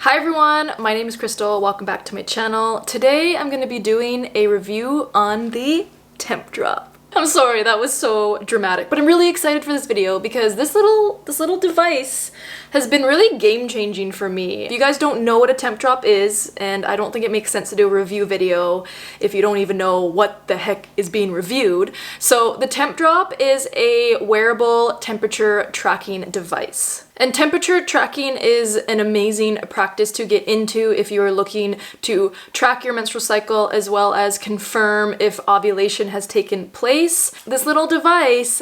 Hi everyone, my name is Crystal. Welcome back to my channel. Today I'm going to be doing a review on the Tempdrop. I'm sorry, that was so dramatic, but I'm really excited for this video because this little device has been really game-changing for me. If you guys don't know what a Tempdrop is, and I don't think it makes sense to do a review video if you don't even know what the heck is being reviewed. So the Tempdrop is a wearable temperature tracking device. And temperature tracking is an amazing practice to get into if you're looking to track your menstrual cycle as well as confirm if ovulation has taken place. This little device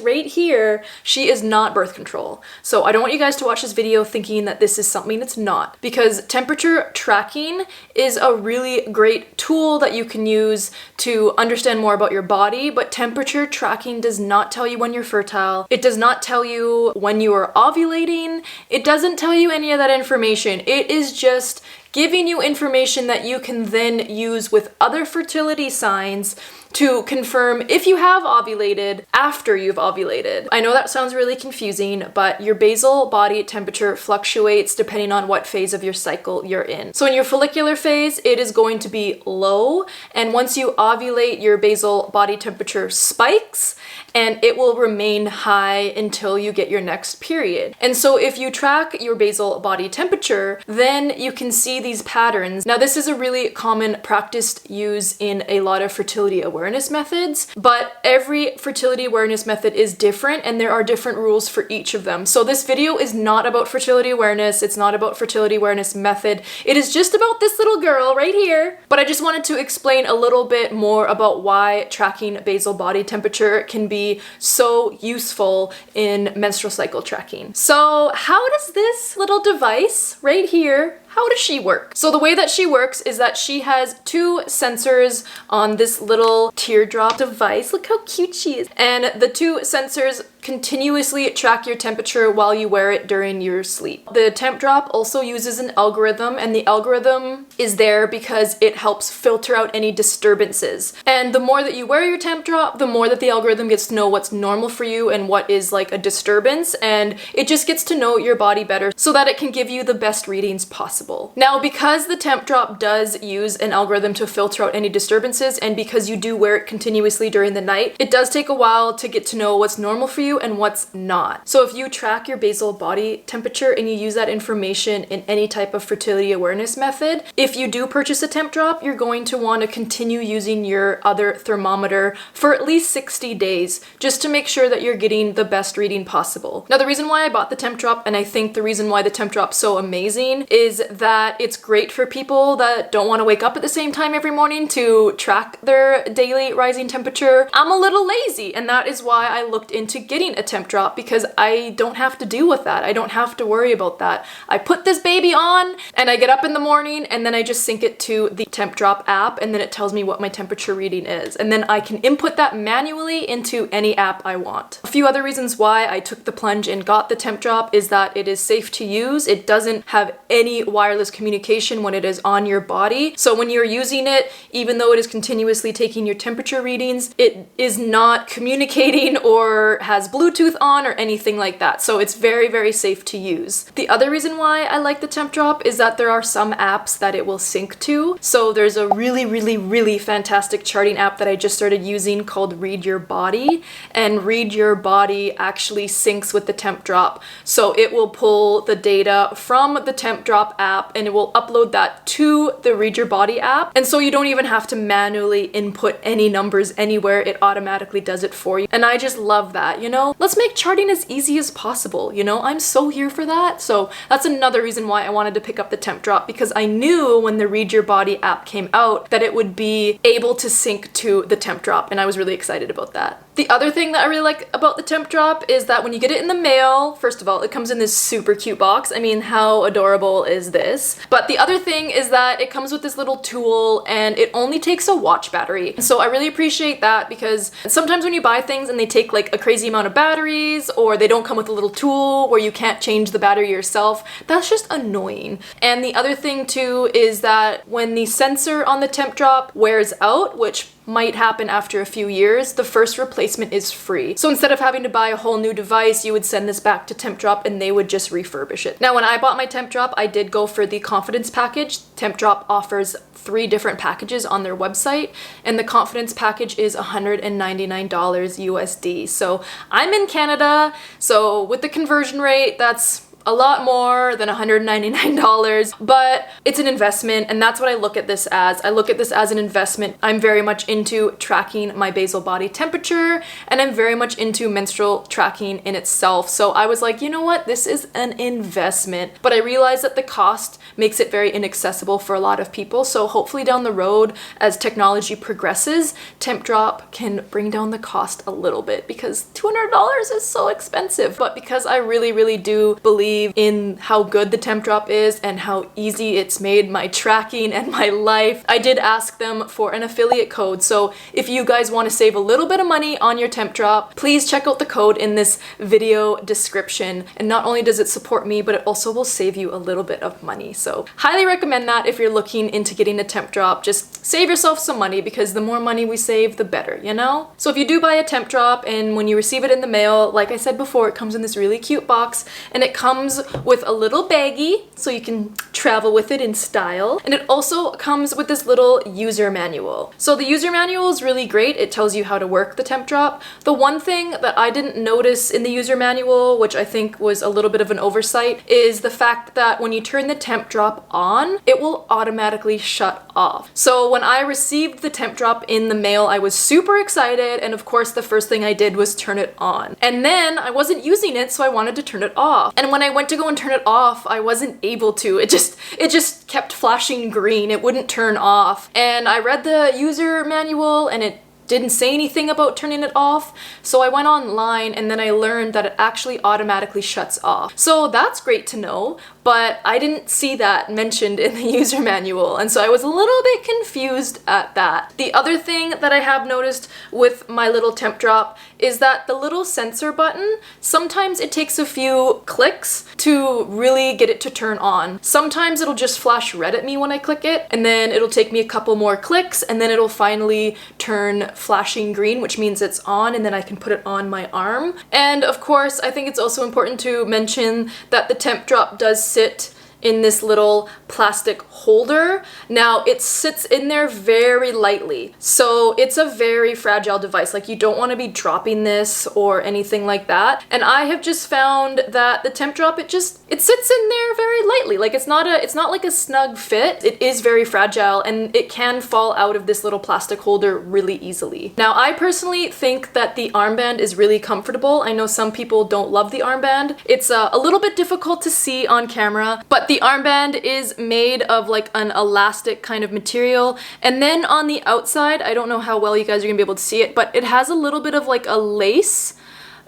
right here, she is not birth control. So I don't want you guys to watch this video thinking that this is something it's not, because temperature tracking is a really great tool that you can use to understand more about your body, but temperature tracking does not tell you when you're fertile. It does not tell you when you are ovulating. It doesn't tell you any of that information. It is just giving you information that you can then use with other fertility signs to confirm if you have ovulated after you've ovulated. I know that sounds really confusing, but your basal body temperature fluctuates depending on what phase of your cycle you're in. So in your follicular phase, it is going to be low, and once you ovulate, your basal body temperature spikes, and it will remain high until you get your next period. And so if you track your basal body temperature, then you can see these patterns. Now, this is a really common practice used in a lot of fertility awareness methods, but every fertility awareness method is different and there are different rules for each of them. So this video is not about fertility awareness. It's not about fertility awareness method. It is just about this little girl right here. But I just wanted to explain a little bit more about why tracking basal body temperature can be so useful in menstrual cycle tracking. So how does this little device right here, how does she work? So the way that she works is that she has two sensors on this little teardrop device. Look how cute she is. And the two sensors continuously track your temperature while you wear it during your sleep. The Tempdrop also uses an algorithm, and the algorithm is there because it helps filter out any disturbances. And the more that you wear your Tempdrop, the more that the algorithm gets to know what's normal for you and what is like a disturbance, and it just gets to know your body better so that it can give you the best readings possible. Now, because the Tempdrop does use an algorithm to filter out any disturbances, and because you do wear it continuously during the night, it does take a while to get to know what's normal for you and what's not. So if you track your basal body temperature and you use that information in any type of fertility awareness method, if you do purchase a Tempdrop, you're going to want to continue using your other thermometer for at least 60 days just to make sure that you're getting the best reading possible. Now, the reason why I bought the Tempdrop, and I think the reason why the Tempdrop's so amazing, is that it's great for people that don't want to wake up at the same time every morning to track their daily rising temperature. I'm a little lazy, and that is why I looked into getting a Tempdrop, because I don't have to deal with that. I don't have to worry about that. I put this baby on and I get up in the morning and then I just sync it to the Tempdrop app, and then it tells me what my temperature reading is. And then I can input that manually into any app I want. A few other reasons why I took the plunge and got the Tempdrop is that it is safe to use. It doesn't have any wireless communication when it is on your body. So when you're using it, even though it is continuously taking your temperature readings, it is not communicating or has Bluetooth on or anything like that. So it's very, very safe to use. The other reason why I like the Tempdrop is that there are some apps that it will sync to. So there's a really fantastic charting app that I just started using called Read Your Body, and Read Your Body actually syncs with the Tempdrop. So it will pull the data from the Tempdrop app and it will upload that to the Read Your Body app. And so you don't even have to manually input any numbers anywhere. It automatically does it for you. And I just love that, you know? Let's make charting as easy as possible, you know? I'm so here for that. So that's another reason why I wanted to pick up the Tempdrop, because I knew when the Read Your Body app came out that it would be able to sync to the Tempdrop, and I was really excited about that. The other thing that I really like about the Tempdrop is that when you get it in the mail, first of all, it comes in this super cute box. I mean, how adorable is this? But the other thing is that it comes with this little tool and it only takes a watch battery. So I really appreciate that, because sometimes when you buy things and they take like a crazy amount of batteries, or they don't come with a little tool where you can't change the battery yourself, that's just annoying. And the other thing too is that when the sensor on the Tempdrop wears out, which might happen after a few years, the first replacement is free. So instead of having to buy a whole new device, you would send this back to Tempdrop and they would just refurbish it. Now, when I bought my Tempdrop, I did go for the confidence package. Tempdrop offers 3 different packages on their website, and the confidence package is $199 USD. So I'm in Canada, so with the conversion rate, that's a lot more than $199, but it's an investment, and that's what I look at this as. I look at this as an investment. I'm very much into tracking my basal body temperature, and I'm very much into menstrual tracking in itself. So I was like, you know what? This is an investment. But I realized that the cost makes it very inaccessible for a lot of people. So hopefully down the road, as technology progresses, Tempdrop can bring down the cost a little bit, because $200 is so expensive. But because I really, really do believe in how good the Tempdrop is and how easy it's made my tracking and my life, I did ask them for an affiliate code. So if you guys want to save a little bit of money on your Tempdrop, please check out the code in this video description. And not only does it support me, but it also will save you a little bit of money. So highly recommend that if you're looking into getting a Tempdrop. Just save yourself some money, because the more money we save, the better, you know? So if you do buy a Tempdrop and when you receive it in the mail, like I said before, it comes in this really cute box, and it comes with a little baggie so you can travel with it in style. And it also comes with this little user manual. So the user manual is really great. It tells you how to work the Tempdrop. The one thing that I didn't notice in the user manual, which I think was a little bit of an oversight, is the fact that when you turn the Tempdrop on, it will automatically shut off. So when I received the Tempdrop in the mail, I was super excited, and of course the first thing I did was turn it on. And then I wasn't using it, so I wanted to turn it off. And when I went to go and turn it off, I wasn't able to. It just kept flashing green. It wouldn't turn off. And I read the user manual and it didn't say anything about turning it off, so I went online and then I learned that it actually automatically shuts off. So that's great to know, but I didn't see that mentioned in the user manual, and so I was a little bit confused at that. The other thing that I have noticed with my little Tempdrop is that the little sensor button, sometimes it takes a few clicks to really get it to turn on. Sometimes it'll just flash red at me when I click it, and then it'll take me a couple more clicks, and then it'll finally turn flashing green, which means it's on, and then I can put it on my arm. And of course, I think it's also important to mention that the Tempdrop does sit in this little plastic holder. Now it sits in there very lightly, so it's a very fragile device. Like, you don't want to be dropping this or anything like that. And I have just found that the Tempdrop, it sits in there very lightly. Like, it's not like a snug fit. It is very fragile, and it can fall out of this little plastic holder really easily. Now, I personally think that the armband is really comfortable. I know some people don't love the armband. It's a little bit difficult to see on camera, but the armband is made of like an elastic kind of material. And then on the outside, I don't know how well you guys are gonna be able to see it, but it has a little bit of like a lace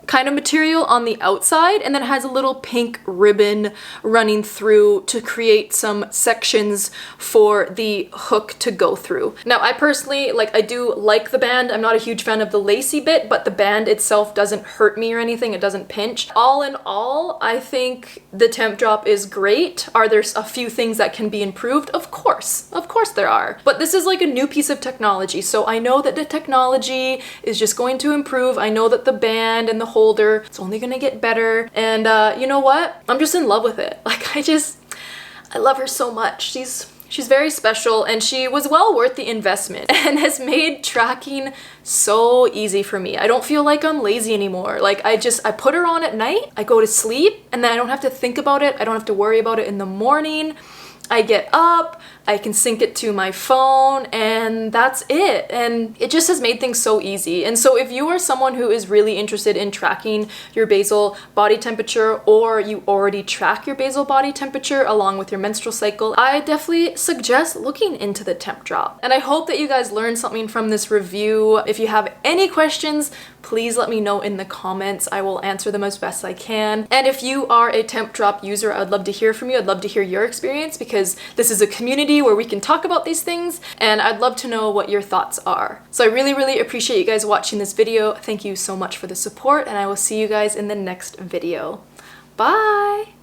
kind of material on the outside, and then it has a little pink ribbon running through to create some sections for the hook to go through. Now, I personally, I do like the band. I'm not a huge fan of the lacy bit, but the band itself doesn't hurt me or anything. It doesn't pinch. All in all, I think the Tempdrop is great. Are there a few things that can be improved? Of course there are. But this is like a new piece of technology, so I know that the technology is just going to improve. I know that the band and the holder, it's only gonna get better. And you know what? I'm just in love with it. I love her so much. She's very special, and she was well worth the investment and has made tracking so easy for me. I don't feel like I'm lazy anymore. I put her on at night, I go to sleep, and then I don't have to think about it. I don't have to worry about it in the morning. I get up, I can sync it to my phone, and that's it. And it just has made things so easy. And so if you are someone who is really interested in tracking your basal body temperature, or you already track your basal body temperature along with your menstrual cycle, I definitely suggest looking into the Tempdrop. And I hope that you guys learned something from this review. If you have any questions, please let me know in the comments. I will answer them as best I can. And if you are a Tempdrop user, I'd love to hear from you. I'd love to hear your experience, because this is a community where we can talk about these things, and I'd love to know what your thoughts are. So I really, really appreciate you guys watching this video. Thank you so much for the support, and I will see you guys in the next video. Bye!